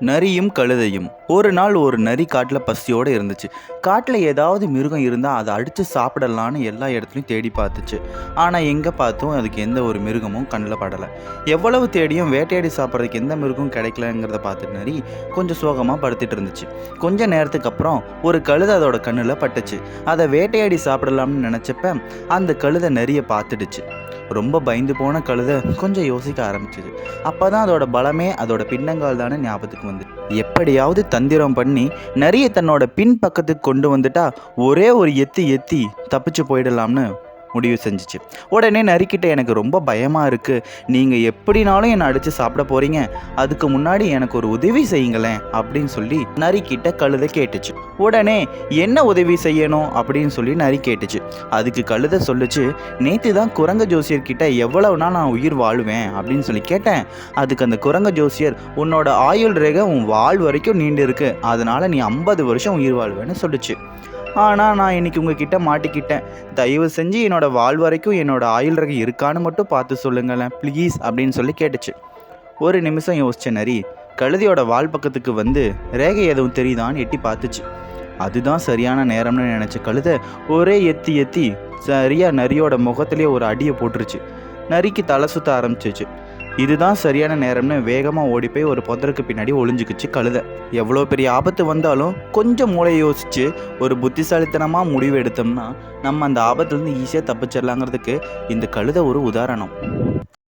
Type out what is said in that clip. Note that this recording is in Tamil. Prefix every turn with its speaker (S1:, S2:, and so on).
S1: நரியும் கழுதையும். ஒரு நாள் ஒரு நரி காட்டில் பசியோடு இருந்துச்சு. காட்டில் ஏதாவது மிருகம் இருந்தால் அதை அடித்து சாப்பிடலான்னு எல்லா இடத்துலையும் தேடி பார்த்துச்சு. ஆனால் எங்கே பார்த்தும் அதுக்கு எந்த ஒரு மிருகமும் கண்ணில் படலை. எவ்வளவு தேடியும் வேட்டையாடி சாப்பிட்றதுக்கு எந்த மிருகமும் கிடைக்கலங்கிறத பார்த்து நரி கொஞ்சம் சோகமாக படுத்துட்டு இருந்துச்சு. கொஞ்ச நேரத்துக்கு அப்புறம் ஒரு கழுதை அதோட கண்ணில் பட்டுச்சு. அதை வேட்டையாடி சாப்பிடலாம்னு நினச்சப்ப அந்த கழுதை நரியை பார்த்துடுச்சு. ரொம்ப பயந்து போன கழுதை கொஞ்சம் யோசிக்க ஆரம்பிச்சிது. அப்போ தான் அதோட பலமே அதோட பின்னங்கால் தானே ஞாபகத்துக்கு வந்து, எப்படியாவது தந்திரம் பண்ணி நரியை தன்னோட பின் பக்கத்துக்கு கொண்டு வந்துட்டா ஒரே ஒரு எத்தி எத்தி தப்பிச்சு போயிடலாம்னு முடிவு செஞ்சிச்சு. உடனே நரிக்கிட்ட, எனக்கு ரொம்ப பயமாக இருக்குது, நீங்கள் எப்படினாலும் என்னை அடித்து சாப்பிட போகிறீங்க, அதுக்கு முன்னாடி எனக்கு ஒரு உதவி செய்யுங்களேன் அப்படின்னு சொல்லி நரிக்கிட்ட கழுதை கேட்டுச்சு. உடனே என்ன உதவி செய்யணும் அப்படின்னு சொல்லி நரி கேட்டுச்சு. அதுக்கு கழுதை சொல்லுச்சு, நேற்று தான் குரங்க ஜோசியர்கிட்ட எவ்வளவு நாள் நான் உயிர் வாழுவேன் அப்படின்னு சொல்லி கேட்டேன். அதுக்கு அந்த குரங்க ஜோசியர், உன்னோட ஆயுள் ரேகை உன் வாழ் வரைக்கும் நீண்டு இருக்கு, அதனால நீ 50 வருஷம் உயிர் வாழ்வேன்னு சொல்லுச்சு. ஆனால் நான் இன்றைக்கி உங்ககிட்ட மாட்டிக்கிட்டேன், தயவு செஞ்சு என்னோட வாழ் வரைக்கும் என்னோட ஆயுள் ரேகை இருக்கான்னு மட்டும் பார்த்து சொல்லுங்களேன் ப்ளீஸ் அப்படின்னு சொல்லி கேட்டுச்சு. ஒரு நிமிஷம் யோசிச்ச நரி கழுதையோட வால் பக்கத்துக்கு வந்து ரேகை எதுவும் தெரியுதான்னு எட்டி பார்த்துச்சு. அதுதான் சரியான நேரம்னு நினச்ச கழுதை ஒரே எத்தி எத்தி சரியாக நரியோட முகத்திலே ஒரு அடியை போட்டுருச்சு. நரிக்கு தலை சுத்த ஆரம்பிச்சிச்சு. இதுதான் சரியான நேரம்னு வேகமாக ஓடி போய் ஒரு புதருக்கு பின்னாடி ஒளிஞ்சுக்கிச்சு கழுதை. எவ்வளோ பெரிய ஆபத்து வந்தாலும் கொஞ்சம் மூளை யோசித்து ஒரு புத்திசாலித்தனமாக முடிவு எடுத்தோம்னா நம்ம அந்த ஆபத்துலேருந்து ஈஸியாக தப்பிச்சிடலாங்கிறதுக்கு இந்த கழுதை ஒரு உதாரணம்.